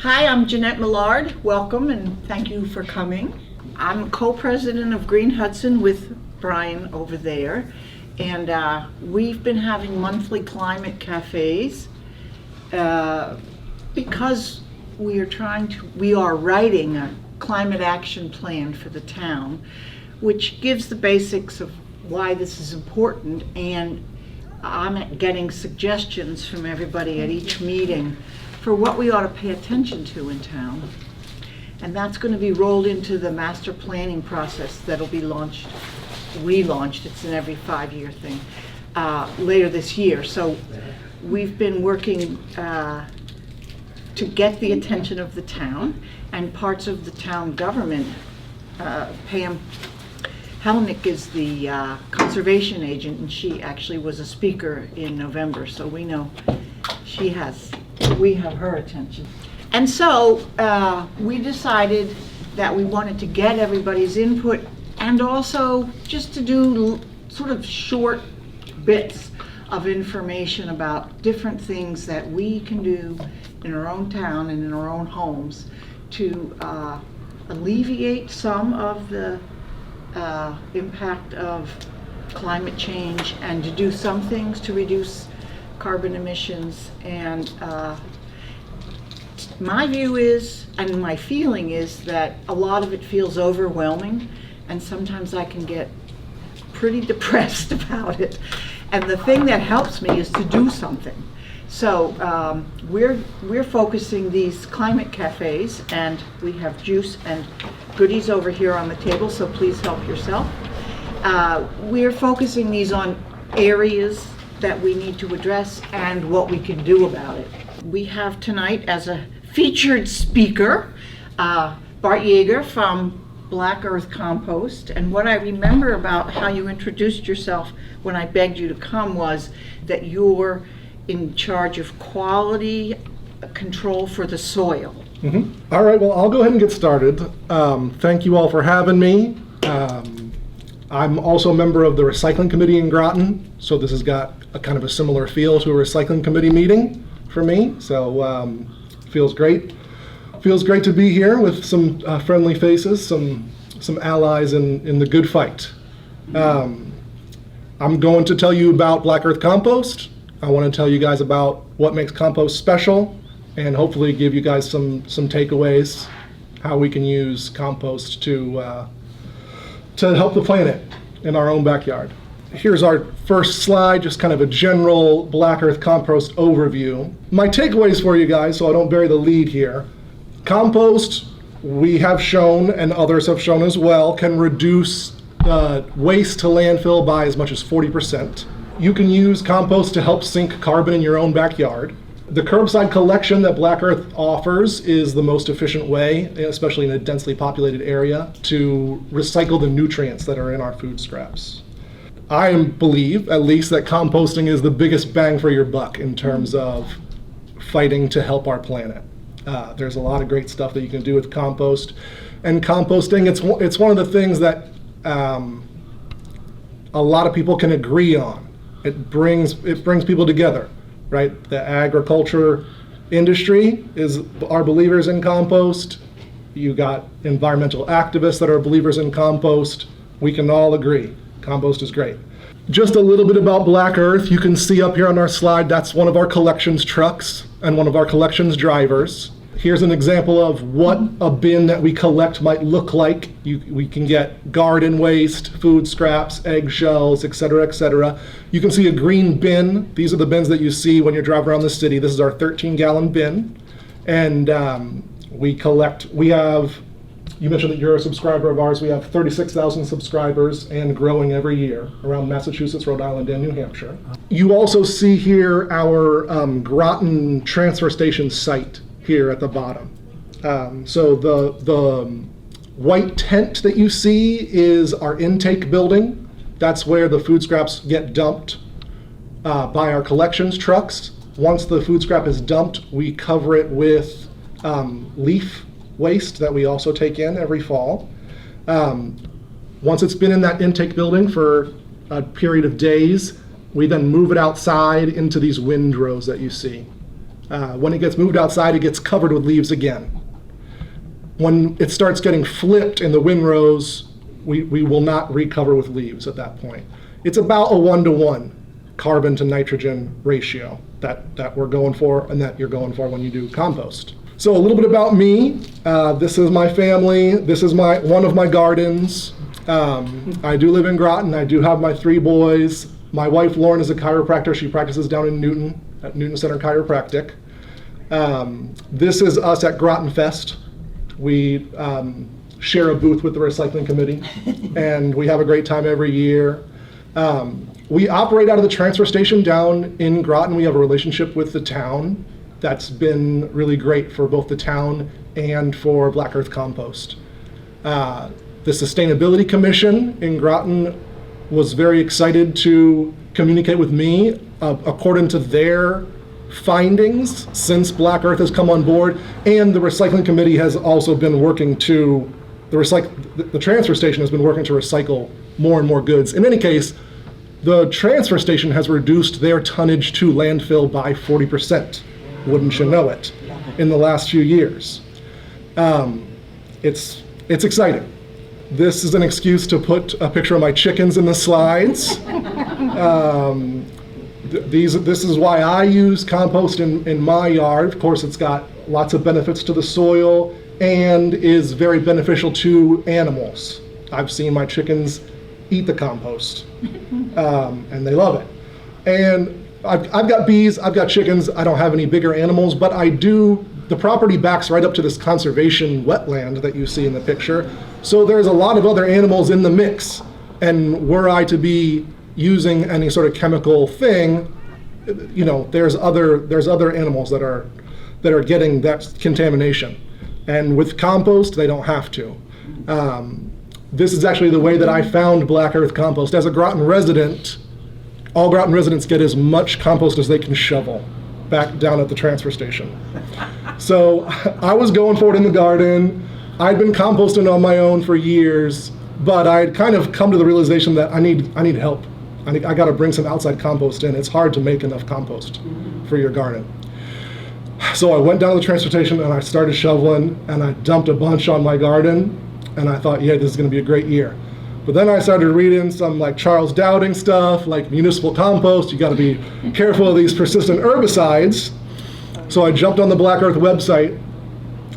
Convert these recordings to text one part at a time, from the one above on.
Hi, I'm Jeanette Millard. Welcome and thank you for coming. I'm co-president of Green Hudson with Brian over there. And we've been having monthly climate cafes because we are writing a climate action plan for the town, which gives the basics of why this is important, and I'm getting suggestions from everybody at each meeting for what we ought to pay attention to in town. And that's going to be rolled into the master planning process that'll be relaunched, it's an every 5-year thing, later this year. So we've been working to get the attention of the town and parts of the town government. Pam Hellenick is the conservation agent, and she actually was a speaker in November, so we know we have her attention. And so we decided that we wanted to get everybody's input and also just to do sort of short bits of information about different things that we can do in our own town and in our own homes to alleviate some of the impact of climate change and to do some things to reduce carbon emissions. And my view is, and my feeling is, that a lot of it feels overwhelming, and sometimes I can get pretty depressed about it. And the thing that helps me is to do something. So we're focusing these climate cafes, and we have juice and goodies over here on the table, so please help yourself. We're focusing these on areas that we need to address and what we can do about it. We have tonight as a featured speaker, Bart Yeager from Black Earth Compost. And what I remember about how you introduced yourself when I begged you to come was that you're in charge of quality control for the soil. Mm-hmm. All right, well, I'll go ahead and get started. Thank you all for having me. I'm also a member of the recycling committee in Groton, so this has got a kind of a similar feel to a recycling committee meeting for me, so feels great. Feels great to be here with some friendly faces, some allies in the good fight. I'm going to tell you about Black Earth Compost. I want to tell you guys about what makes compost special, and hopefully give you guys some takeaways, how we can use compost to help the planet in our own backyard. Here's our first slide, just kind of a general Black Earth Compost overview. My takeaways for you guys, so I don't bury the lead here. Compost, we have shown, and others have shown as well, can reduce waste to landfill by as much as 40%. You can use compost to help sink carbon in your own backyard. The curbside collection that Black Earth offers is the most efficient way, especially in a densely populated area, to recycle the nutrients that are in our food scraps. I believe, at least, that composting is the biggest bang for your buck in terms of fighting to help our planet. There's a lot of great stuff that you can do with compost. And composting, it's one of the things that a lot of people can agree on. It brings people together. Right? The agriculture industry are believers in compost. You got environmental activists that are believers in compost. We can all agree, compost is great. Just a little bit about Black Earth. You can see up here on our slide, that's one of our collections trucks and one of our collections drivers. Here's an example of what a bin that we collect might look like. We can get garden waste, food scraps, eggshells, et cetera, et cetera. You can see a green bin. These are the bins that you see when you're driving around the city. This is our 13-gallon bin. And you mentioned that you're a subscriber of ours. We have 36,000 subscribers and growing every year around Massachusetts, Rhode Island, and New Hampshire. You also see here our Groton transfer station site here at the bottom. So the white tent that you see is our intake building. That's where the food scraps get dumped by our collections trucks. Once the food scrap is dumped, we cover it with leaf waste that we also take in every fall. Once it's been in that intake building for a period of days, we then move it outside into these windrows that you see. When it gets moved outside, it gets covered with leaves again. When it starts getting flipped in the windrows, we will not recover with leaves at that point. It's about a 1-to-1 carbon to nitrogen ratio that we're going for and that you're going for when you do compost. So a little bit about me. This is my family. This is one of my gardens. I do live in Groton. I do have my 3 boys. My wife, Lauren, is a chiropractor. She practices down in Newton, at Newton Center Chiropractic. This is us at Groton Fest. We share a booth with the recycling committee, and we have a great time every year. We operate out of the transfer station down in Groton. We have a relationship with the town that's been really great for both the town and for Black Earth Compost. The Sustainability Commission in Groton was very excited to communicate with me according to their findings since Black Earth has come on board, and the recycling committee has also been working to, the transfer station has been working to recycle more and more goods. In any case, the transfer station has reduced their tonnage to landfill by 40%, wouldn't you know it, in the last few years. It's exciting. This is an excuse to put a picture of my chickens in the slides. This is why I use compost in my yard. Of course, it's got lots of benefits to the soil and is very beneficial to animals. I've seen my chickens eat the compost, and they love it. And I've got bees, I've got chickens, I don't have any bigger animals, but I do, the property backs right up to this conservation wetland that you see in the picture. So there's a lot of other animals in the mix, and were I to be using any sort of chemical thing, you know, there's other animals that are getting that contamination. And with compost, they don't have to. This is actually the way that I found Black Earth Compost. As a Groton resident, all Groton residents get as much compost as they can shovel back down at the transfer station. So I was going for it in the garden. I'd been composting on my own for years, but I'd kind of come to the realization that I need help. I got to bring some outside compost in. It's hard to make enough compost for your garden. So I went down to the transfer station and I started shoveling, and I dumped a bunch on my garden, and I thought, yeah, this is going to be a great year. But then I started reading some like Charles Dowding stuff, like municipal compost. You got to be careful of these persistent herbicides. So I jumped on the Black Earth website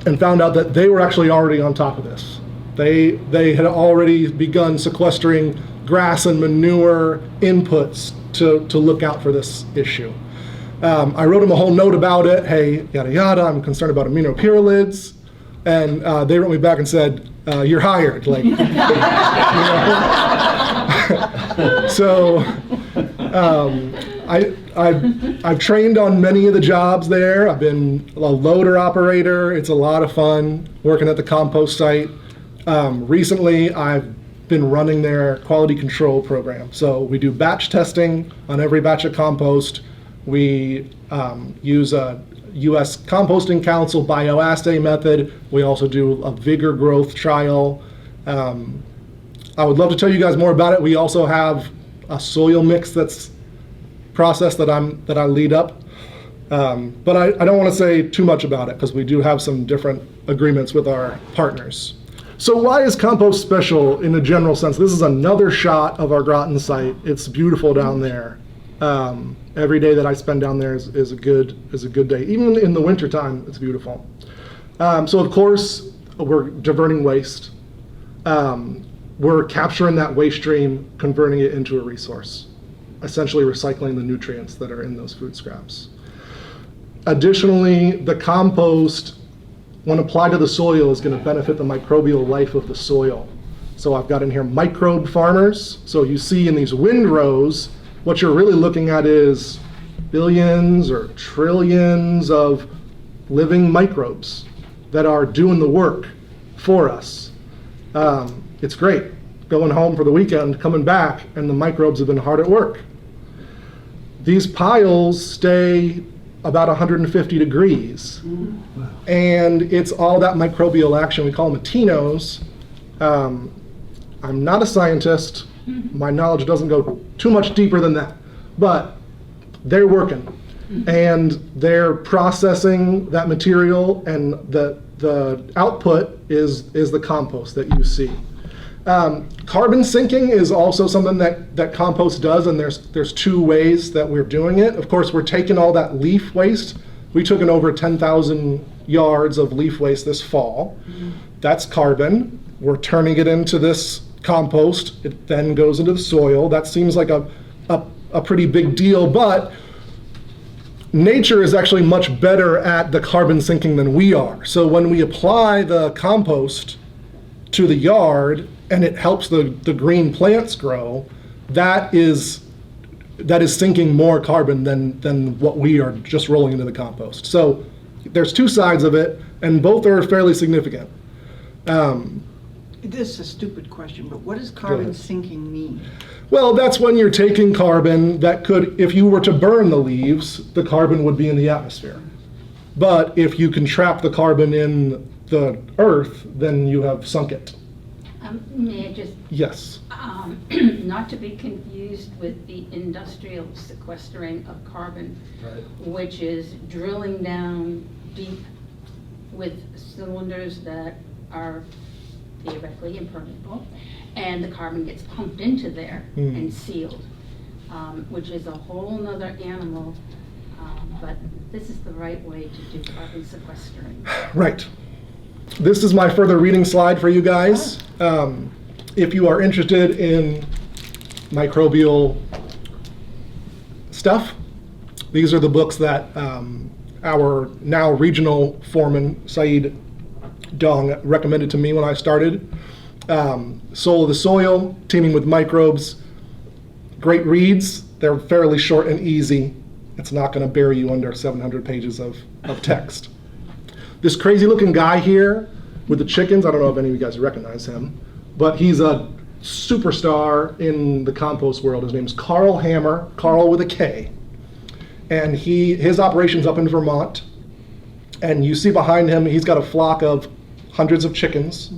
and found out that they were actually already on top of this. They had already begun sequestering grass and manure inputs to look out for this issue. I wrote them a whole note about it. Hey, yada yada, I'm concerned about aminopyralids. And they wrote me back and said, you're hired. Like, you know. So I've trained on many of the jobs there. I've been a loader operator. It's a lot of fun working at the compost site. Recently, I've been running their quality control program. So we do batch testing on every batch of compost. We use a U.S. Composting Council bioassay method. We also do a vigor growth trial. I would love to tell you guys more about it. We also have a soil mix that's process that I lead up. But I don't want to say too much about it because we do have some different agreements with our partners. So why is compost special in a general sense? This is another shot of our Groton site. It's beautiful down there. Every day that I spend down there is a good day. Even in the wintertime, it's beautiful. So of course, we're diverting waste. We're capturing that waste stream, converting it into a resource, essentially recycling the nutrients that are in those food scraps. Additionally, the compost, when applied to the soil, is going to benefit the microbial life of the soil. So I've got in here microbe farmers. So you see in these windrows, what you're really looking at is billions or trillions of living microbes that are doing the work for us. It's great going home for the weekend, coming back, and the microbes have been hard at work. These piles stay about 150 degrees, and it's all that microbial action. We call them atinos. I'm not a scientist. My knowledge doesn't go too much deeper than that, but they're working. and they're processing that material, and the output is the compost that you see. Carbon sinking is also something that compost does, and there's two ways that we're doing it. Of course, we're taking all that leaf waste. We took in over 10,000 yards of leaf waste this fall. That's carbon. We're turning it into this compost. It then goes into the soil. That seems like a pretty big deal, but nature is actually much better at the carbon sinking than we are. So when we apply the compost to the yard and it helps the green plants grow, that is sinking more carbon than what we are just rolling into the compost. So there's two sides of it, and both are fairly significant. This is a stupid question, but what does carbon sinking mean? Well, that's when you're taking carbon that could, if you were to burn the leaves, the carbon would be in the atmosphere. But if you can trap the carbon in the earth, then you have sunk it. May I just, Yes. not to be confused with the industrial sequestering of carbon, which is drilling down deep with cylinders that are theoretically impermeable, and the carbon gets pumped into there and sealed, which is a whole nother animal, but this is the right way to do carbon sequestering. Right. This is my further reading slide for you guys. If you are interested in microbial stuff, these are the books that our now regional foreman, Saeed Dong, recommended to me when I started. Soul of the Soil, Teaming with Microbes. Great reads. They're fairly short and easy. It's not going to bury you under 700 pages of text. This crazy looking guy here with the chickens, I don't know if any of you guys recognize him, but he's a superstar in the compost world. His name's Carl Hammer, Carl with a K. And his operation's up in Vermont. And you see behind him, he's got a flock of hundreds of chickens.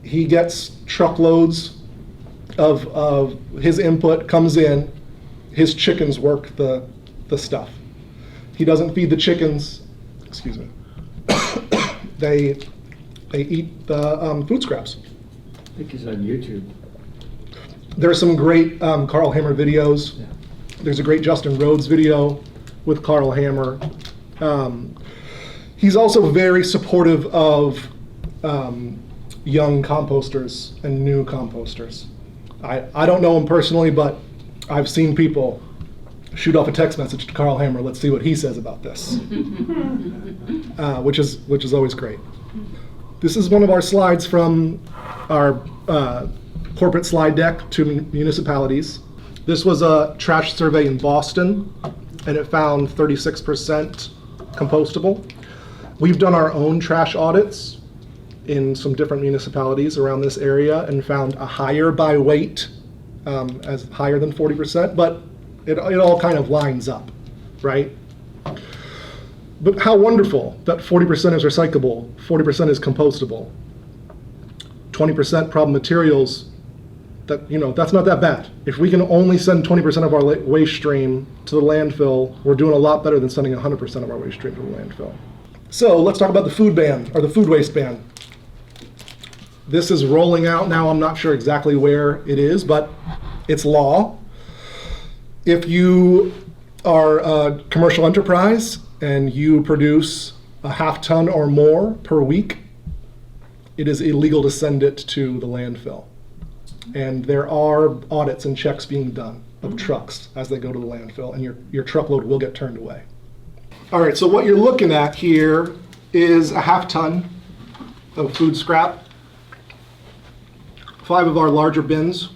He gets truckloads of his input comes in. His chickens work the stuff. He doesn't feed the chickens, excuse me. They eat the food scraps. I think it's on YouTube. There's some great Carl Hammer videos. Yeah. There's a great Justin Rhodes video with Carl Hammer. He's also very supportive of young composters and new composters. I don't know him personally, but I've seen people shoot off a text message to Carl Hammer, let's see what he says about this, which is always great. This is one of our slides from our corporate slide deck to municipalities. This was a trash survey in Boston, and it found 36% compostable. We've done our own trash audits in some different municipalities around this area and found a higher by weight, as higher than 40%, but it all kind of lines up, right? But how wonderful that 40% is recyclable, 40% is compostable. 20% problem materials, that's not that bad. If we can only send 20% of our waste stream to the landfill, we're doing a lot better than sending 100% of our waste stream to the landfill. So let's talk about the food ban, or the food waste ban. This is rolling out now. I'm not sure exactly where it is, but it's law. If you are a commercial enterprise and you produce a half ton or more per week, it is illegal to send it to the landfill. And there are audits and checks being done of trucks as they go to the landfill, and your truckload will get turned away. All right, so what you're looking at here is a half ton of food scrap. 5 of our larger bins.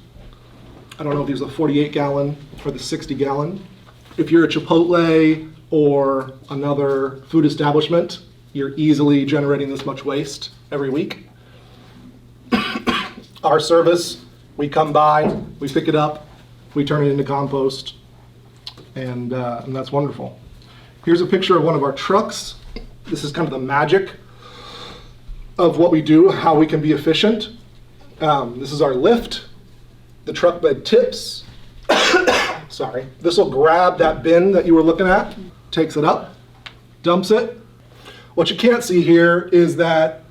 I don't know if these are the 48 gallon or the 60 gallon. If you're a Chipotle or another food establishment, you're easily generating this much waste every week. Our service, we come by, we pick it up, we turn it into compost, and that's wonderful. Here's a picture of one of our trucks. This is kind of the magic of what we do, how we can be efficient. This is our lift. The truck bed tips. sorry. This will grab that bin that you were looking at, takes it up, dumps it. What you can't see here is that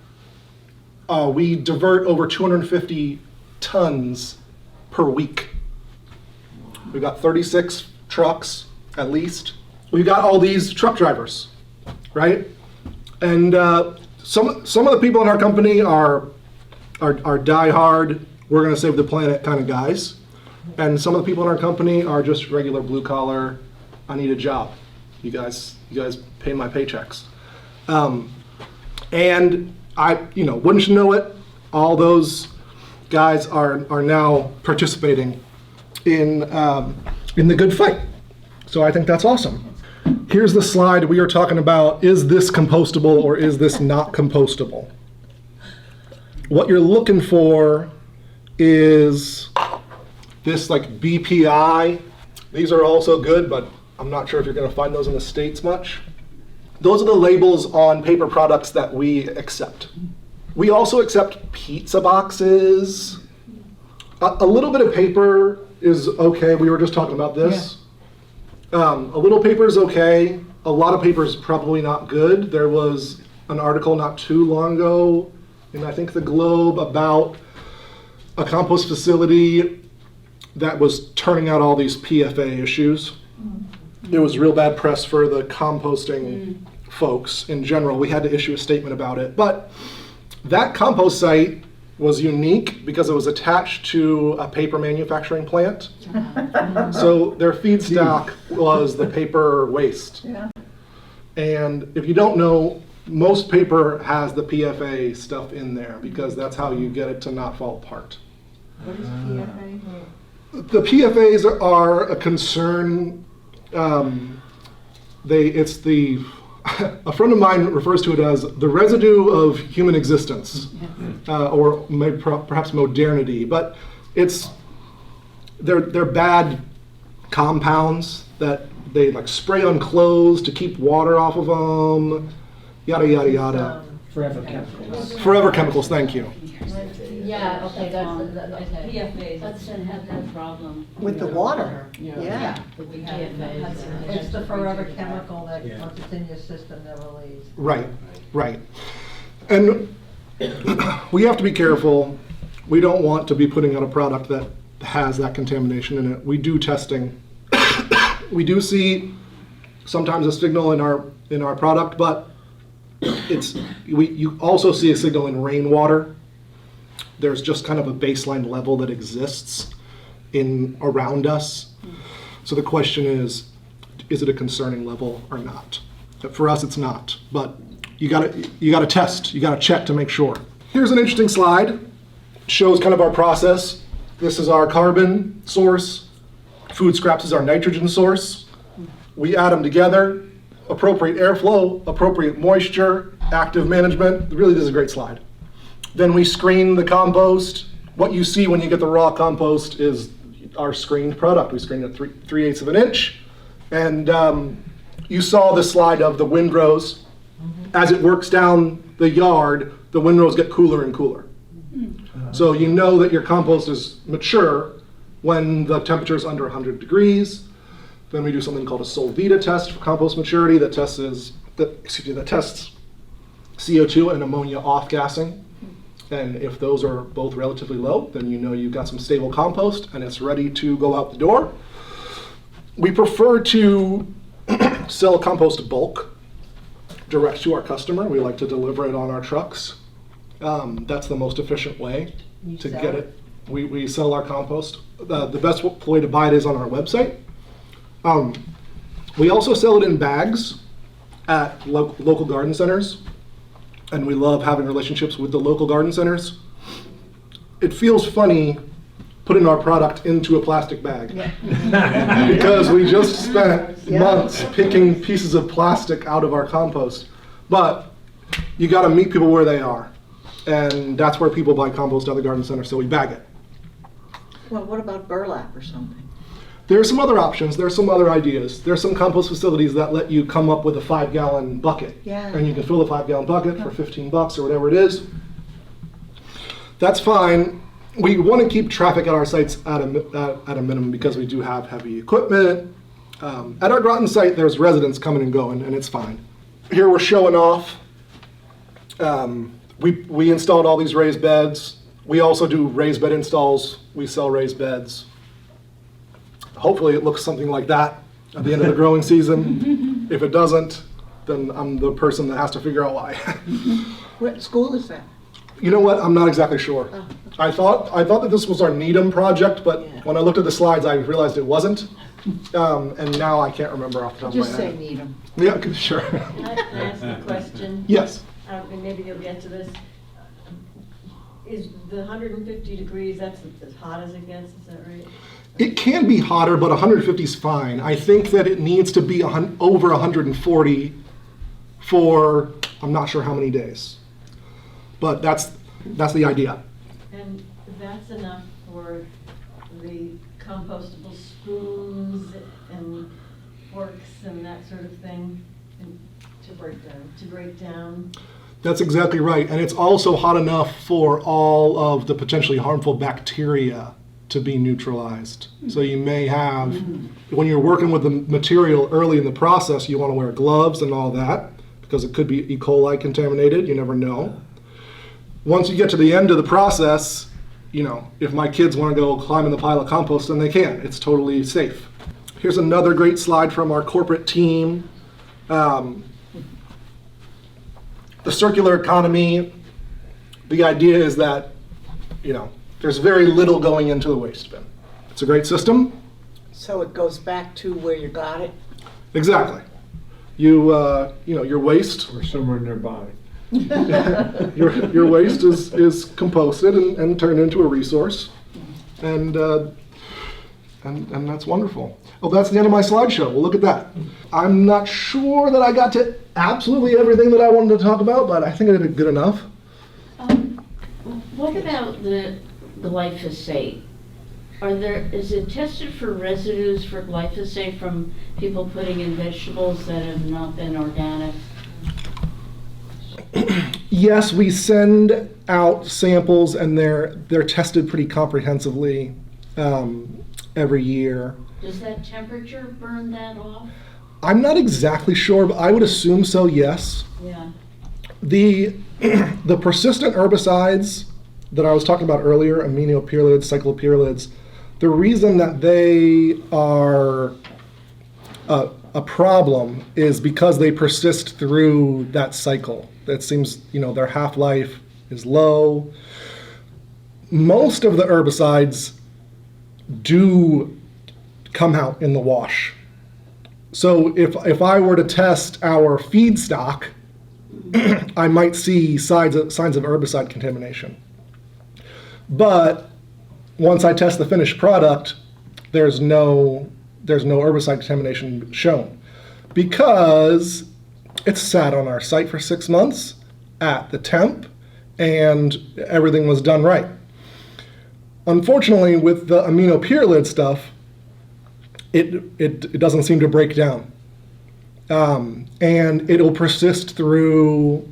we divert over 250 tons per week. We've got 36 trucks, at least. We've got all these truck drivers, right? And some of the people in our company are die-hard, we're gonna save the planet kind of guys. And some of the people in our company are just regular blue collar, I need a job. You guys pay my paychecks. And wouldn't you know it, all those guys are now participating in the good fight. So I think that's awesome. Here's the slide we are talking about, is this compostable or is this not compostable? What you're looking for is this like BPI. These are also good, but I'm not sure if you're gonna find those in the States much. Those are the labels on paper products that we accept. We also accept pizza boxes. A little bit of paper is okay. We were just talking about this. A little paper is okay. A lot of paper is probably not good. There was an article not too long ago in I think the Globe about a compost facility that was turning out all these PFA issues. It was real bad press for the composting folks in general. We had to issue a statement about it. But that compost site was unique because it was attached to a paper manufacturing plant. So their feedstock was the paper waste. Yeah. And if you don't know, most paper has the PFA stuff in there because that's how you get it to not fall apart. What is PFA? The PFAs are a concern. A friend of mine refers to it as the residue of human existence, or maybe perhaps modernity. But they're bad compounds that they like spray on clothes to keep water off of them. Yada yada yada. Forever chemicals. Forever chemicals. Thank you. Yeah, okay, okay. PFAS. Hudson had that problem. With the water? Yeah. With the PFAS. It's the forever chemical that once it's in your system never leaves. Right. And we have to be careful. We don't want to be putting out a product that has that contamination in it. We do testing. We do see sometimes a signal in our product, but you also see a signal in rainwater. There's just kind of a baseline level that exists around us. So the question is it a concerning level or not? For us, it's not, but you gotta test, you gotta check to make sure. Here's an interesting slide. Shows kind of our process. This is our carbon source. Food scraps is our nitrogen source. We add them together. Appropriate airflow, appropriate moisture, active management. Really, this is a great slide. Then we screen the compost. What you see when you get the raw compost is our screened product. We screened it 3/8 of an inch. And you saw the slide of the windrows. As it works down the yard, the windrows get cooler and cooler. So you know that your compost is mature when the temperature is under 100 degrees. Then we do something called a Solvita test for compost maturity that tests CO2 and ammonia off-gassing. And if those are both relatively low, then you know you've got some stable compost and it's ready to go out the door. We prefer to sell compost bulk direct to our customer. We like to deliver it on our trucks. That's the most efficient way to get it. We sell our compost. The best way to buy it is on our website. We also sell it in bags at local garden centers. And we love having relationships with the local garden centers. It feels funny putting our product into a plastic bag. Because we just spent months picking pieces of plastic out of our compost. But you gotta meet people where they are. And that's where people buy compost at the garden center, so we bag it. Well, what about burlap or something? There are some other options, there's some other ideas. There's some compost facilities that let you come up with a 5-gallon bucket. Yeah. And you can fill a 5-gallon bucket for $15 or whatever it is. That's fine. we want to keep traffic at our sites at a minimum because we do have heavy equipment. At our Groton site, there's residents coming and going, and it's fine. Here we're showing off. We installed all these raised beds. We also do raised bed installs. We sell raised beds. Hopefully it looks something like that at the end of the growing season. If it doesn't, then I'm the person that has to figure out why. What school is that? You know what? I'm not exactly sure. I thought that this was our Needham project, but Yeah. when I looked at the slides, I realized it wasn't. And now I can't remember off the top of my Just say head. Needham. Yeah, sure. Can I ask a question? Yes. And maybe you'll get to this. Is the 150 degrees, that's as hot as it gets, is that right? It can be hotter, but 150 is fine. I think that it needs to be over 140 for I'm not sure how many days. But that's the idea. And that's enough for the compostable spoons and forks and that sort of thing to break down? That's exactly right. And it's also hot enough for all of the potentially harmful bacteria to be neutralized. So you may have, when you're working with the material early in the process, you want to wear gloves and all that because it could be E. coli contaminated. You never know. Once you get to the end of the process, if my kids want to go climb in the pile of compost, then they can. It's totally safe. Here's another great slide from our corporate team. The circular economy, the idea is that, there's very little going into the waste bin. It's a great system. So it goes back to where you got it? Exactly. Your waste, Or somewhere nearby. your waste is composted and turned into a resource. And that's wonderful. Oh, that's the end of my slideshow. Well, look at that. I'm not sure that I got to absolutely everything that I wanted to talk about, but I think I did good enough. What about the glyphosate? Is it tested for residues for glyphosate from people putting in vegetables that have not been organic? Yes, we send out samples and they're tested pretty comprehensively every year. Does that temperature burn that off? I'm not exactly sure, but I would assume so, yes. Yeah. The persistent herbicides that I was talking about earlier, aminopyralids, cyclopyralids, the reason that they are a problem is because they persist through that cycle. It seems, their half-life is low. Most of the herbicides do come out in the wash. So if I were to test our feed stock, I might see signs of herbicide contamination. But once I test the finished product, there's no herbicide contamination shown because it's sat on our site for 6 months at the temp and everything was done right. Unfortunately, with the aminopyralid stuff, it doesn't seem to break down. And it'll persist through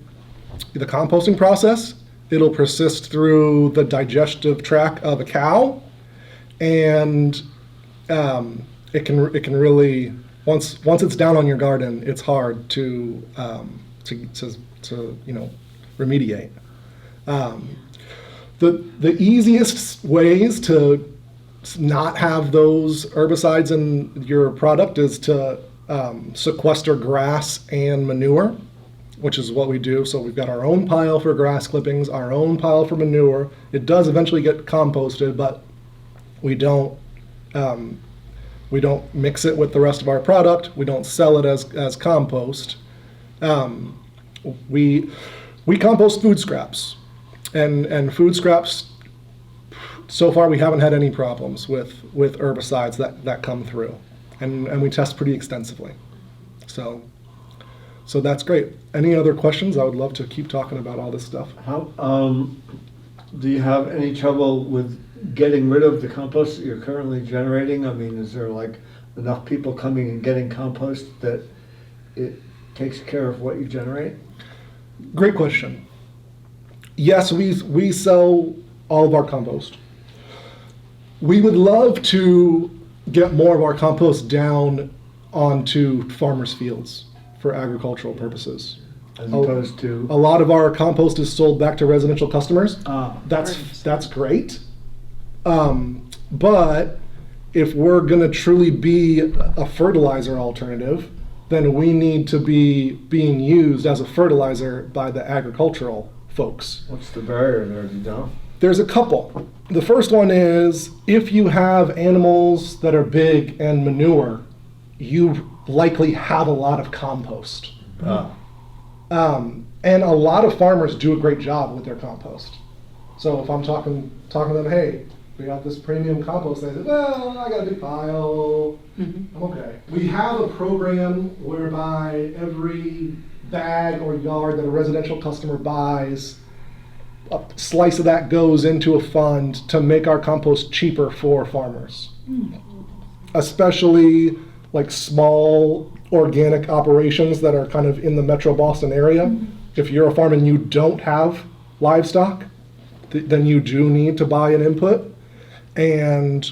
the composting process. It'll persist through the digestive tract of a cow, and it can really once it's down on your garden, it's hard to remediate. The easiest ways to not have those herbicides in your product is to sequester grass and manure, which is what we do. So we've got our own pile for grass clippings, our own pile for manure. It does eventually get composted, but we don't mix it with the rest of our product. We don't sell it as compost. We compost food scraps, and food scraps. So far, we haven't had any problems with herbicides that come through, and we test pretty extensively. So that's great. Any other questions? I would love to keep talking about all this stuff. How, do you have any trouble with getting rid of the compost that you're currently generating? I mean, is there like enough people coming and getting compost that it takes care of what you generate? Great question. Yes, we sell all of our compost. We would love to get more of our compost down onto farmers' fields for agricultural purposes. As opposed to, A lot of our compost is sold back to residential customers. ah, That's great. But if we're gonna truly be a fertilizer alternative, then we need to be being used as a fertilizer by the agricultural folks. what's the barrier there, do you know? There's a couple. The first one is if you have animals that are big and manure, you likely have a lot of compost. Ah, And a lot of farmers do a great job with their compost. So if I'm talking to them, hey, we got this premium compost, they say, well, I got a big pile, I'm okay. We have a program whereby every bag or yard that a residential customer buys, a slice of that goes into a fund to make our compost cheaper for farmers. Especially like small organic operations that are kind of in the Metro Boston area. If you're a farm and you don't have livestock, then you do need to buy an input, and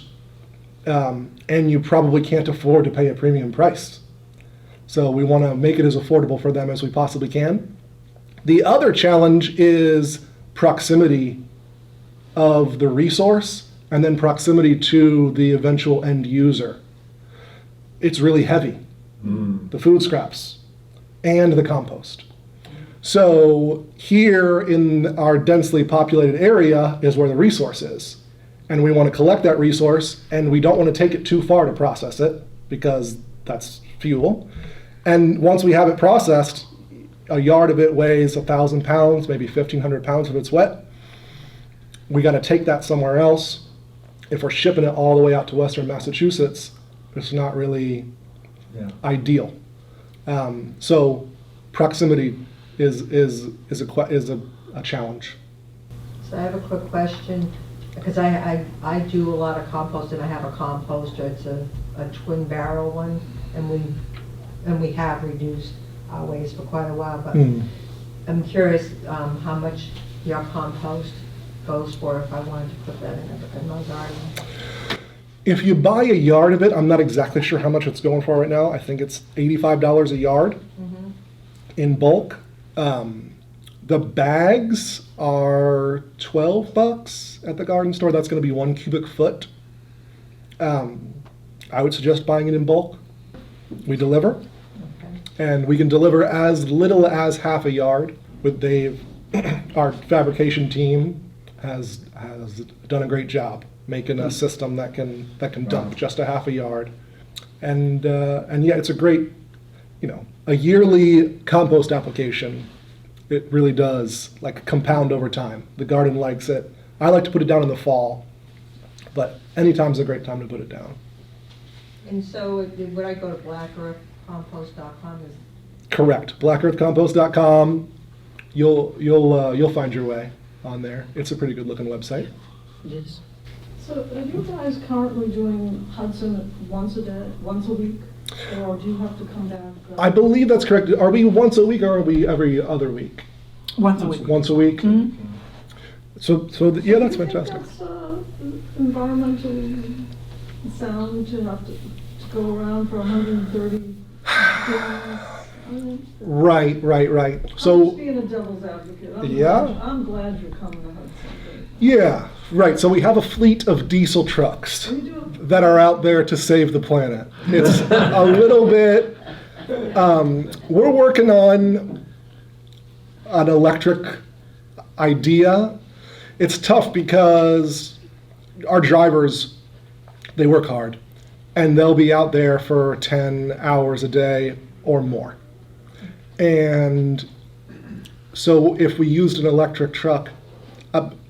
you probably can't afford to pay a premium price. So we want to make it as affordable for them as we possibly can. The other challenge is proximity of the resource and then proximity to the eventual end user. It's really heavy, the food scraps and the compost. So here in our densely populated area is where the resource is. And we want to collect that resource, and we don't want to take it too far to process it because that's fuel. And once we have it processed, a yard of it weighs 1,000 pounds, maybe 1,500 pounds if it's wet. We got to take that somewhere else. If we're shipping it all the way out to Western Massachusetts, it's not really ideal. So proximity is a challenge. So I have a quick question, because I do a lot of compost, and I have a composter. It's a twin barrel one, and we have reduced our waste for quite a while, but I'm curious how much your compost goes for if I wanted to put that in my garden. If you buy a yard of it, I'm not exactly sure how much it's going for right now. I think it's $85 a yard in bulk. The bags are $12 at the garden store. That's going to be 1 cubic foot. I would suggest buying it in bulk. We deliver, and we can deliver as little as half a yard. With Dave, our fabrication team has done a great job making a system that can dump just a half a yard. And yeah, it's a great, a yearly compost application. It really does like compound over time. The garden likes it. I like to put it down in the fall, but anytime's a great time to put it down. And so would I go to blackearthcompost.com? Correct. blackearthcompost.com. You'll find your way on there. It's a pretty good looking website. It is. So are you guys currently doing Hudson once a week? Or do you have to come back? I believe that's correct. Are we once a week or are we every other week? Once a week. Once a week? So yeah, that's Do you think fantastic. that's environmentally sound to have to go around for 130 days? Right. I'm just So being a devil's advocate. Yeah. I'm glad you're coming to Hudson. yeah, right. So we have a fleet of diesel trucks You do that are out there to save the planet. It's a little bit, we're working on an electric idea. It's tough because our drivers, they work hard and they'll be out there for 10 hours a day or more. And so if we used an electric truck,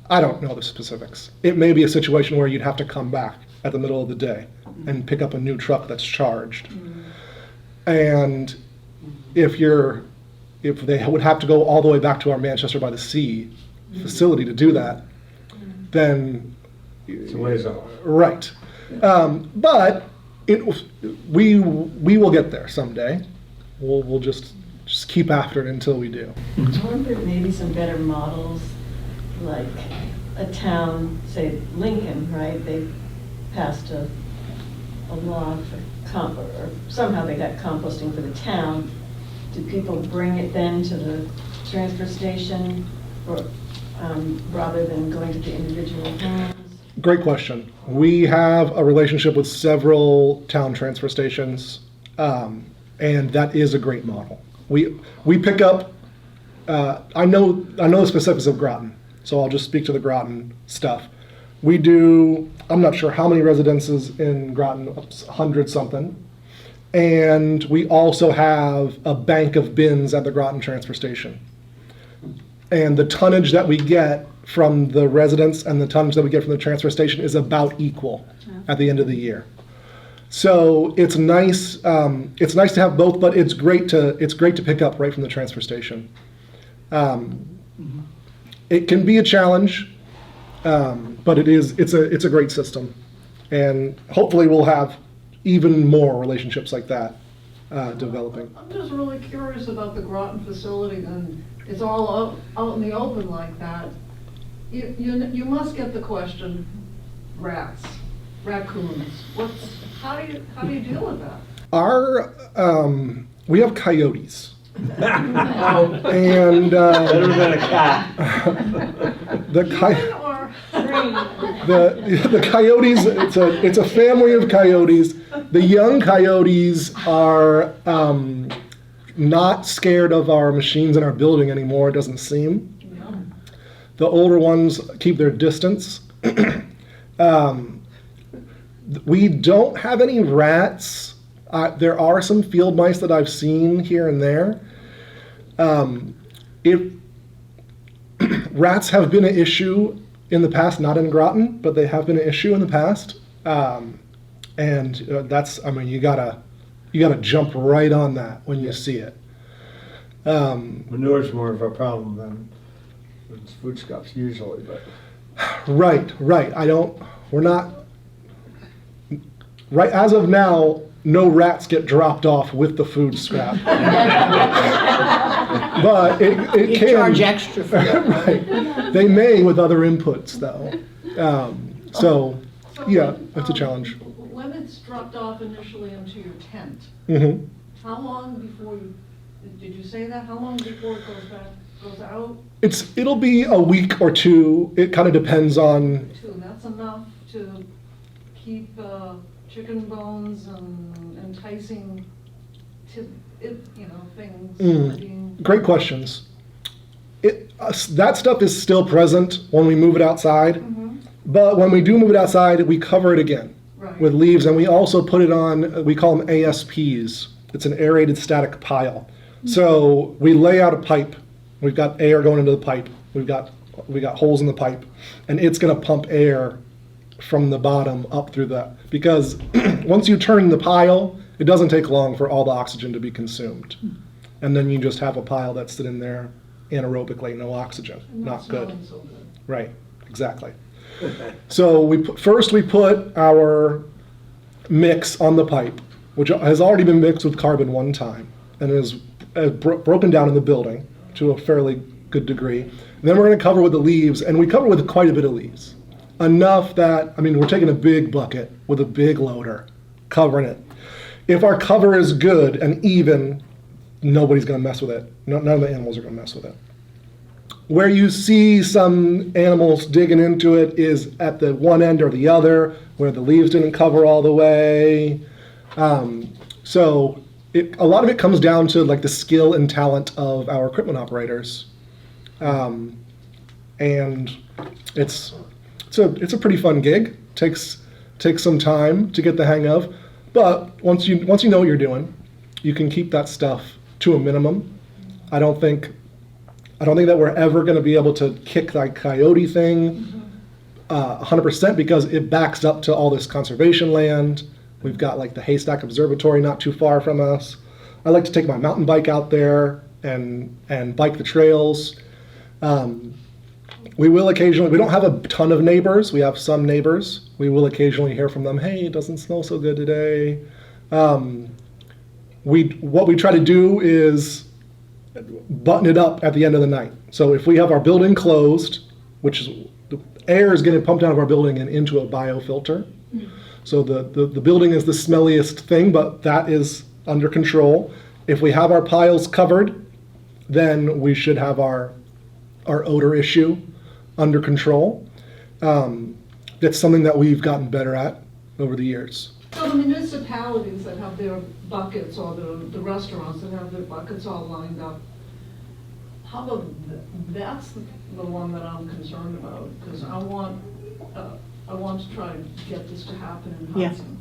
I don't know the specifics. It may be a situation where you'd have to come back at the middle of the day and pick up a new truck that's charged. And if they would have to go all the way back to our Manchester by the Sea facility to do that, then It's a ways off. right. But we will get there someday. We'll just keep after it until we do. I wonder if maybe some better models, like a town, say Lincoln, right? passed a law for or somehow they got composting for the town. Do people bring it then to the transfer station, or rather than going to the individual homes? Great question. We have a relationship with several town transfer stations, and that is a great model. We pick up. I know the specifics of Groton, so I'll just speak to the Groton stuff. We do. I'm not sure how many residences in Groton, 100 something, and we also have a bank of bins at the Groton transfer station. And the tonnage that we get from the residents and the tonnage that we get from the transfer station is about equal at the end of the year. So it's nice. It's nice to have both, but it's great to pick up right from the transfer station. It can be a challenge, but it's a great system, and hopefully we'll have even more relationships like that developing. I'm just really curious about the Groton facility, and it's all out in the open like that. You must get the question, rats, raccoons. How do you deal with that? We have coyotes. And Better than a cat. the coyotes. It's a family of coyotes. The young coyotes are not scared of our machines in our building anymore. It doesn't seem. The older ones keep their distance. We don't have any rats. There are some field mice that I've seen here and there. Rats have been an issue in the past, not in Groton, but they have been an issue in the past. And you gotta jump right on that when you see it. Manure's more of a problem than food scraps usually, but. Right. Right, as of now, no rats get dropped off with the food scrap. But it You can. charge extra for that. Right. They may with other inputs, though. So, yeah, that's a challenge. When it's dropped off initially into your tent, Mm-hmm. how long before did you say that? How long before it goes out? It'll be a week or two. It kind of depends on. That's enough to keep chicken bones and enticing things being. Great questions. That stuff is still present when we move it outside, but when we do move it outside, we cover it again with leaves, and we also put it on, we call them ASPs. It's an aerated static pile. So we lay out a pipe. We've got air going into the pipe. We got holes in the pipe, and it's going to pump air from the bottom up through that. Because once you turn the pile, it doesn't take long for all the oxygen to be consumed. And then you just have a pile that's sitting there anaerobically, no oxygen. Not good. So good. Right, exactly. So we put our mix on the pipe, which has already been mixed with carbon one time, and is broken down in the building to a fairly good degree. And then we're going to cover with the leaves, and we cover with quite a bit of leaves. Enough that, we're taking a big bucket with a big loader, covering it. If our cover is good and even, nobody's going to mess with it. None of the animals are going to mess with it. Where you see some animals digging into it is at the one end or the other, where the leaves didn't cover all the way. So a lot of it comes down to like the skill and talent of our equipment operators. And it's a pretty fun gig. Takes some time to get the hang of, but once you know what you're doing, you can keep that stuff to a minimum. I don't think that we're ever going to be able to kick that coyote thing 100% because it backs up to all this conservation land. We've got like the Haystack Observatory not too far from us. I like to take my mountain bike out there and bike the trails. We will occasionally, we don't have a ton of neighbors. We have some neighbors. We will occasionally hear from them, hey, it doesn't smell so good today. What we try to do is button it up at the end of the night. So if we have our building closed, which is the air is getting pumped out of our building and into a biofilter, So the building is the smelliest thing, but that is under control. If we have our piles covered, then we should have our odor issue under control. That's something that we've gotten better at over the years. So the municipalities that have their buckets, or the restaurants that have their buckets all lined up, how about, that's the one that I'm concerned about, because I want to try to get this to happen in Yeah. Hudson.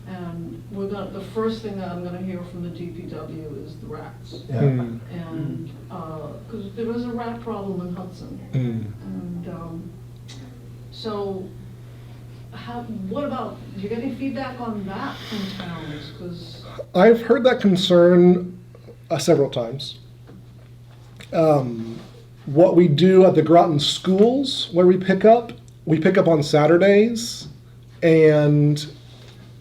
And the first thing that I'm gonna hear from the DPW is the rats. Yeah. And, because there is a rat problem in Hudson. And, so, what about, do you get any feedback on that from towns? Because, I've heard that concern several times. What we do at the Groton schools, where we pick up on Saturdays, and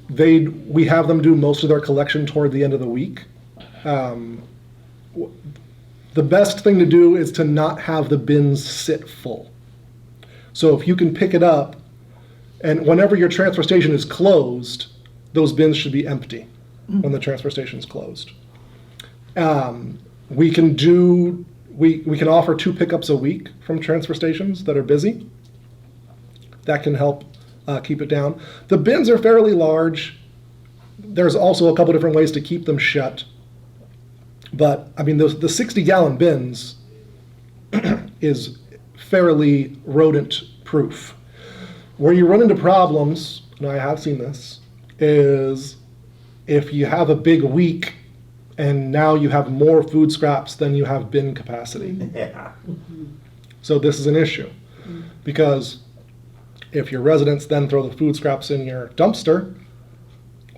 we have them do most of their collection toward the end of the week. The best thing to do is to not have the bins sit full. So if you can pick it up, and whenever your transfer station is closed, those bins should be empty when the transfer station is closed. We can offer 2 pickups a week from transfer stations that are busy. That can help keep it down. The bins are fairly large. There's also a couple different ways to keep them shut. But I mean, the 60-gallon bins is fairly rodent-proof. Where you run into problems, and I have seen this, is if you have a big week and now you have more food scraps than you have bin capacity. Yeah. So this is an issue, because if your residents then throw the food scraps in your dumpster,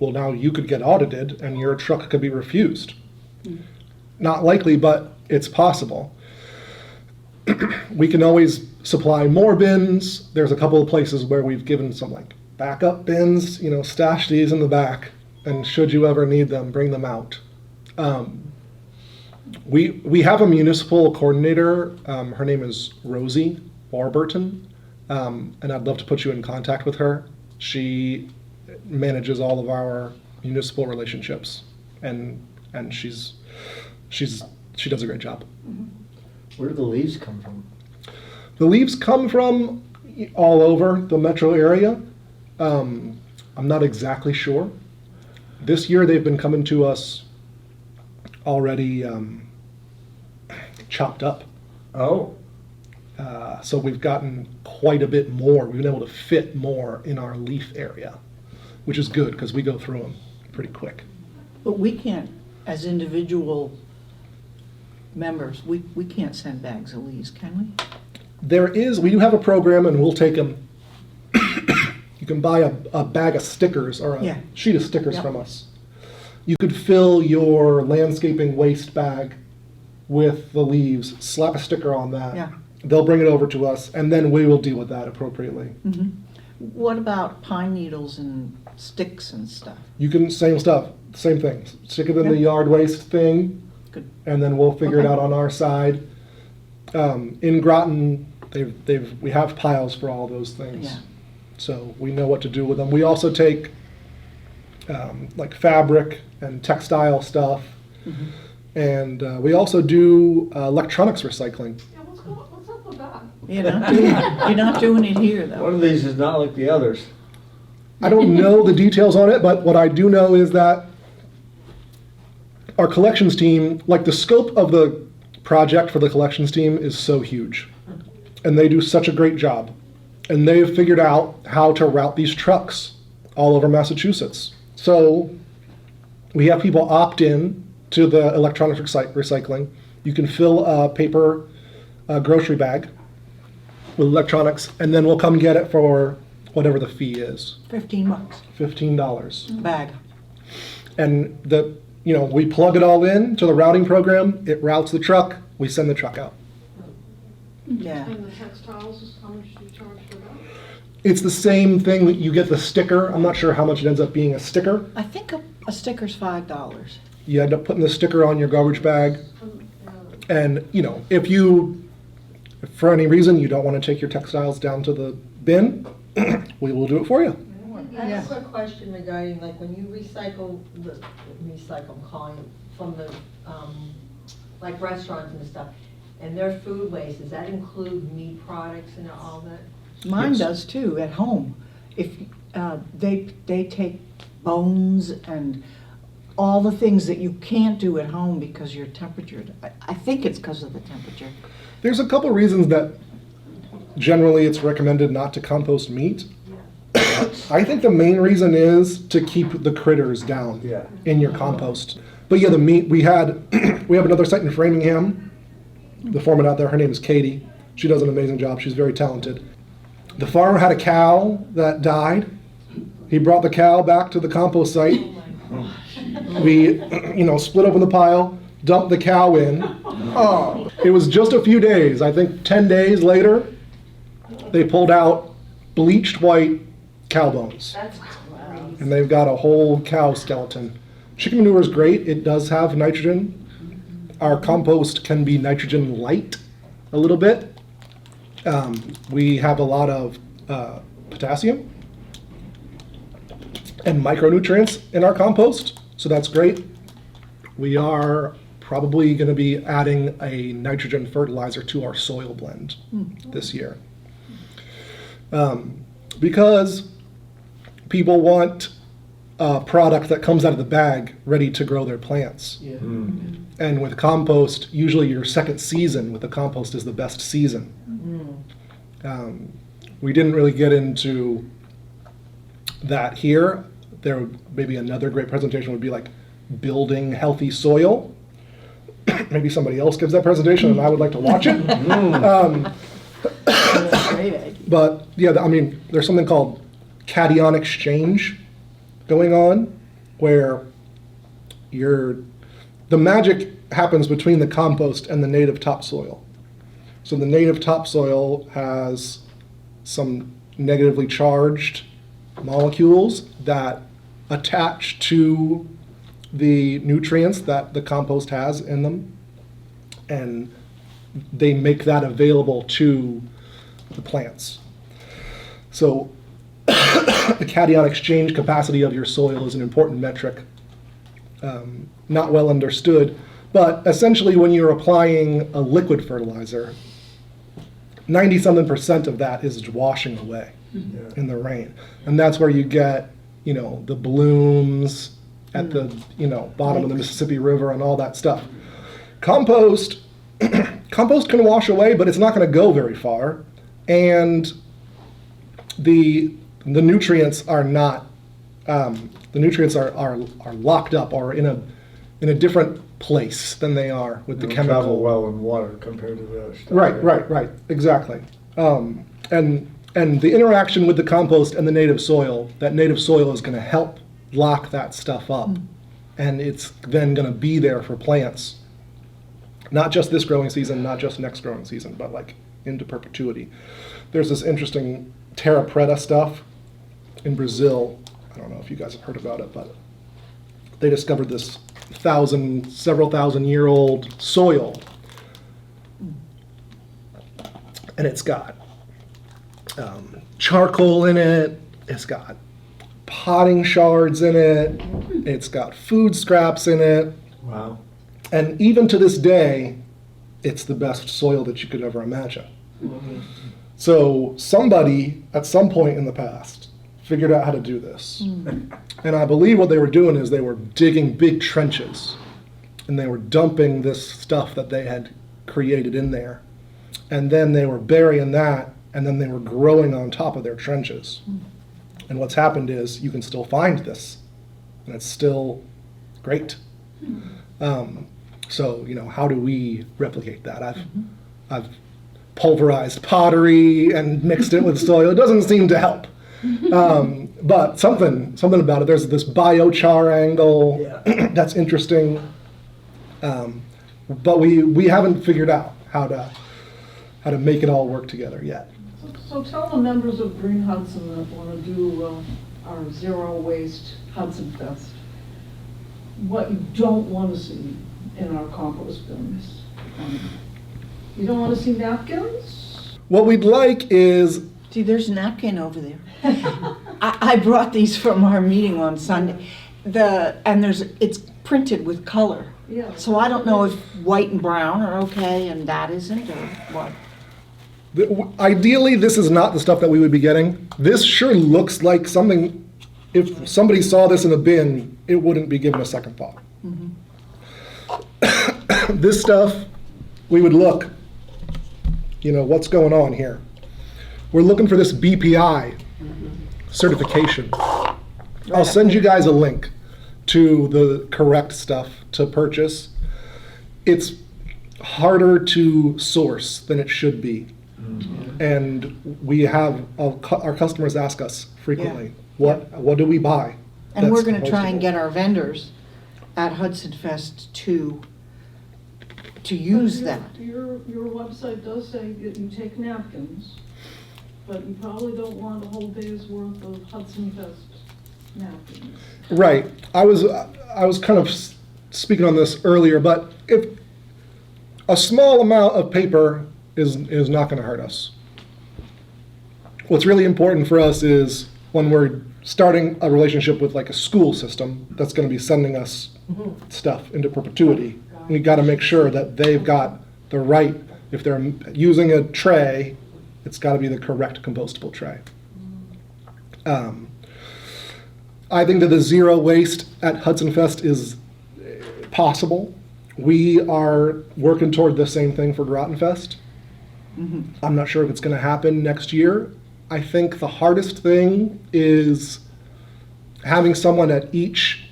well, now you could get audited and your truck could be refused. Not likely, but it's possible. We can always supply more bins. There's a couple of places where we've given some like backup bins, stash these in the back, and should you ever need them, bring them out. We have a municipal coordinator. Her name is Rosie Warburton, and I'd love to put you in contact with her. She manages all of our municipal relationships, and she does a great job. Where do the leaves come from? The leaves come from all over the metro area. I'm not exactly sure. This year they've been coming to us already chopped up. Oh, So we've gotten quite a bit more. We've been able to fit more in our leaf area, which is good because we go through them pretty quick. But we can't, as individual members, we can't send bags of leaves, can we? We do have a program, and we'll take them. You can buy a bag of stickers or a Yeah. sheet of stickers Yep. from us. You could fill your landscaping waste bag with the leaves, slap a sticker on that. Yeah. They'll bring it over to us, and then we will deal with that appropriately. What about pine needles and sticks and stuff? You can, same stuff, same thing. Stick it in the Yeah. yard waste thing, Good. and then we'll figure it Okay. out on our side. In Groton, we have piles for all those things. Yeah. So we know what to do with them. We also take like fabric and textile stuff. And we also do electronics recycling. yeah, what's up with that? You're not doing it here, though. one of these is not like the others. I don't know the details on it, but what I do know is that our collections team, like the scope of the project for the collections team is so huge. And they do such a great job. And they've figured out how to route these trucks all over Massachusetts. So we have people opt in to the electronic recycling. You can fill a paper grocery bag with electronics, and then we'll come get it for whatever the fee is, $15 $15. bag. And we plug it all in to the routing program, it routes the truck, we send the truck out. Yeah. And the textiles, how much do you charge for that? It's the same thing that you get the sticker. I'm not sure how much it ends up being a sticker. I think a sticker's $5. You end up putting the sticker on your garbage bag. And, if for any reason you don't want to take your textiles down to the bin, we will do it for you. I Yes. have a quick question regarding, like, when you recycle, I'm calling it, from the, like restaurants and stuff, and their food waste, does that include meat products and all that? Mine Yes. does too, at home. If, they take bones and all the things that you can't do at home because your temperature, I think it's because of the temperature. There's a couple reasons that generally it's recommended not to compost meat. I think the main reason is to keep the critters down Yeah. in your compost. But yeah, the meat, we have another site in Framingham. The foreman out there, her name is Katie. She does an amazing job. She's very talented. The farmer had a cow that died. He brought the cow back to the compost site. We, split open the pile, dumped the cow in. Oh, it was just a few days, I think 10 days later, they pulled out bleached white cow bones. That's crazy. And they've got a whole cow skeleton. Chicken manure is great. It does have nitrogen. Our compost can be nitrogen light a little bit. We have a lot of potassium and micronutrients in our compost, so that's great. We are probably going to be adding a nitrogen fertilizer to our soil blend this year. Because people want a product that comes out of the bag ready to grow their plants. And with compost, usually your second season with the compost is the best season. We didn't really get into that here. There maybe another great presentation would be like building healthy soil. Maybe somebody else gives that presentation and I would like to watch it. That's a great idea. But yeah, there's something called cation exchange going on where the magic happens between the compost and the native topsoil. So the native topsoil has some negatively charged molecules that attach to the nutrients that the compost has in them, and they make that available to the plants. So the cation exchange capacity of your soil is an important metric, not well understood, but essentially when you're applying a liquid fertilizer, 90-something% of that is washing away in the rain. And that's where you get, the blooms at the, bottom of the Mississippi River and all that stuff. Compost can wash away, but it's not going to go very far. And the nutrients are not, the nutrients are locked up or in a different place than they are with the They chemical. travel well in water compared to the other stuff. Right, exactly. And the interaction with the compost and the native soil, that native soil is going to help lock that stuff up. And it's then going to be there for plants, not just this growing season, not just next growing season, but like into perpetuity. There's this interesting terra preta stuff in Brazil. I don't know if you guys have heard about it, but they discovered this several thousand year old soil. And it's got charcoal in it, it's got potting shards in it, it's got food scraps in it, Wow. and even to this day, it's the best soil that you could ever imagine. So somebody at some point in the past figured out how to do this. And I believe what they were doing is they were digging big trenches and they were dumping this stuff that they had created in there. And then they were burying that, and then they were growing on top of their trenches. And what's happened is you can still find this, and it's still great. So, how do we replicate that? I've pulverized pottery and mixed it with soil. It doesn't seem to help. But something about it. There's this biochar angle that's interesting. But we haven't figured out how to make it all work together yet. So tell the members of Green Hudson that want to do our Zero Waste Hudson Fest, what you don't want to see in our compost bins. You don't want to see napkins? What we'd like is See, there's a napkin over there. I brought these from our meeting on Sunday. It's printed with color. Yeah. So I don't know if white and brown are okay and that isn't, or what. Ideally, this is not the stuff that we would be getting. This sure looks like something, if somebody saw this in a bin, it wouldn't be given a second thought. This stuff, we would look, what's going on here? We're looking for this BPI certification. I'll send you guys a link to the correct stuff to purchase. It's harder to source than it should be. And we have, our customers ask us frequently, what do we buy? And we're that's gonna try and compostable? get our vendors at Hudson Fest to use that. Your website does say that you take napkins, but you probably don't want a whole day's worth of Hudson Fest napkins. Right. I was kind of speaking on this earlier, but if a small amount of paper is not going to hurt us. What's really important for us is when we're starting a relationship with like a school system that's going to be sending us stuff into perpetuity, we got to make sure that they've got the right, if they're using a tray, it's got to be the correct compostable tray. I think that the zero waste at Hudson Fest is possible. We are working toward the same thing for Groton Fest. I'm not sure if it's going to happen next year. I think the hardest thing is having someone at each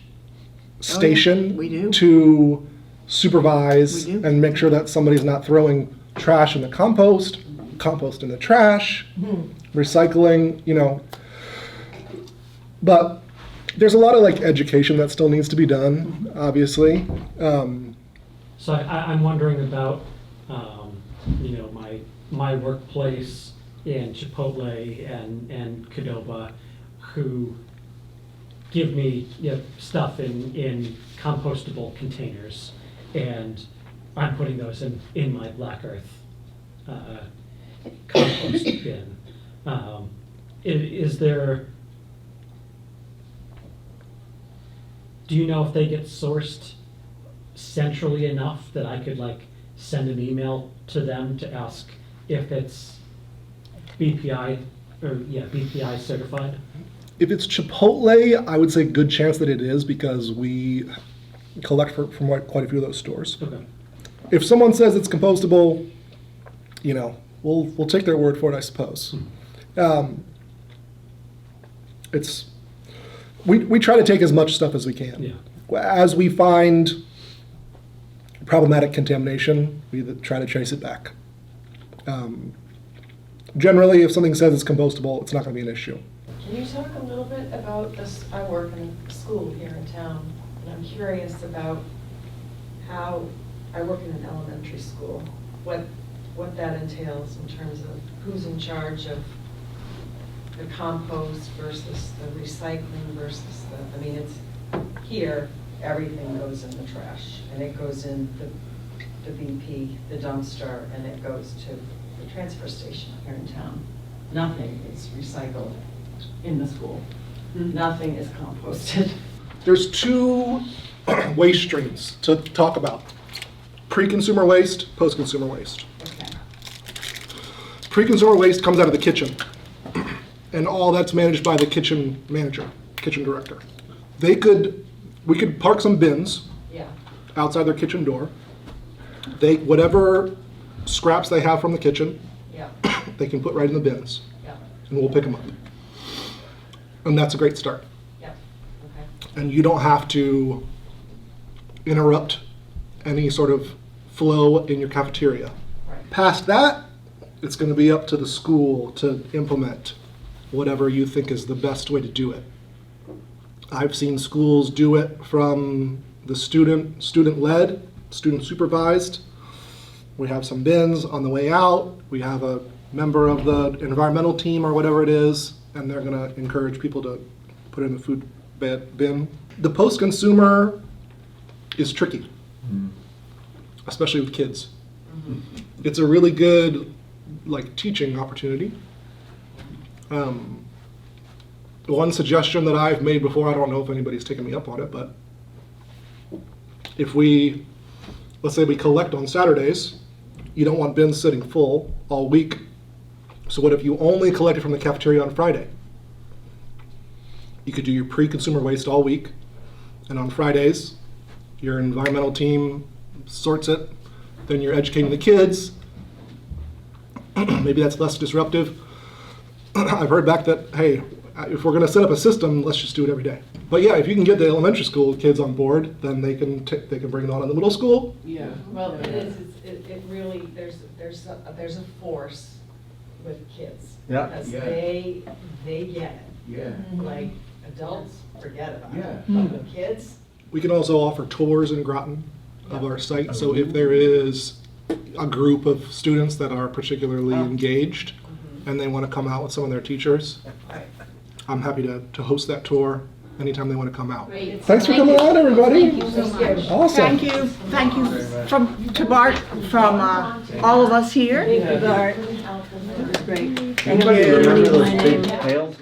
station we do. to supervise We do. and make sure that somebody's not throwing trash in the compost in the trash, recycling, But there's a lot of like education that still needs to be done, obviously. So I'm wondering about, my workplace in Chipotle and Qdoba, who give me stuff in compostable containers, and I'm putting those in my Black Earth compost bin. Is there? Do you know if they get sourced centrally enough that I could send an email to them to ask if it's BPI certified? If it's Chipotle, I would say good chance that it is because we collect from quite a few of those stores. Okay. If someone says it's compostable, we'll take their word for it, I suppose. We try to take as much stuff as we can. Yeah. As we find problematic contamination, we try to trace it back. Generally, if something says it's compostable, it's not going to be an issue. Can you talk a little bit about this? I work in a school here in town, and I'm curious about how, I work in an elementary school, what that entails in terms of who's in charge of the compost versus the recycling versus it's here, everything goes in the trash, and it goes in the BP, the dumpster, and it goes to the transfer station here in town. Nothing is recycled in the school. Nothing is composted. There's two waste streams to talk about. Pre-consumer waste, post-consumer waste. Okay. Pre-consumer waste comes out of the kitchen, and all that's managed by the kitchen manager, kitchen director. We could park some bins Yeah. outside their kitchen door. Whatever scraps they have from the kitchen, Yeah. they can put right in the bins, Yeah. and we'll pick them up. And that's a great start. Yeah. Okay. And you don't have to interrupt any sort of flow in your cafeteria. Right. Past that, it's going to be up to the school to implement whatever you think is the best way to do it. I've seen schools do it from the student-led, student-supervised. We have some bins on the way out. We have a member of the environmental team or whatever it is, and they're going to encourage people to put it in the food bin. The post-consumer is tricky, especially with kids. It's a really good teaching opportunity. one suggestion that I've made before, I don't know if anybody's taken me up on it, but if we, let's say we collect on Saturdays, you don't want bins sitting full all week. So what if you only collected from the cafeteria on Friday? You could do your pre-consumer waste all week, and on Fridays, your environmental team sorts it, then you're educating the kids. Maybe that's less disruptive. I've heard back that, hey, if we're gonna set up a system, let's just do it every day. But yeah, if you can get the elementary school kids on board, then they can bring it on in the middle school. Yeah, well, it is, it really, there's a force with kids. Yeah. Because Yeah. they get it. Yeah. Like, adults, forget about Yeah. it. But with kids, We can also offer tours in Groton of our site. So if there is a group of students that are particularly engaged and they want to come out with some of their teachers, right. I'm happy to host that tour anytime they want to come out. Great. Thanks for coming on, everybody. Thank you so much. Awesome. Thank you to Bart, from all of us here. Anybody remember those big pails?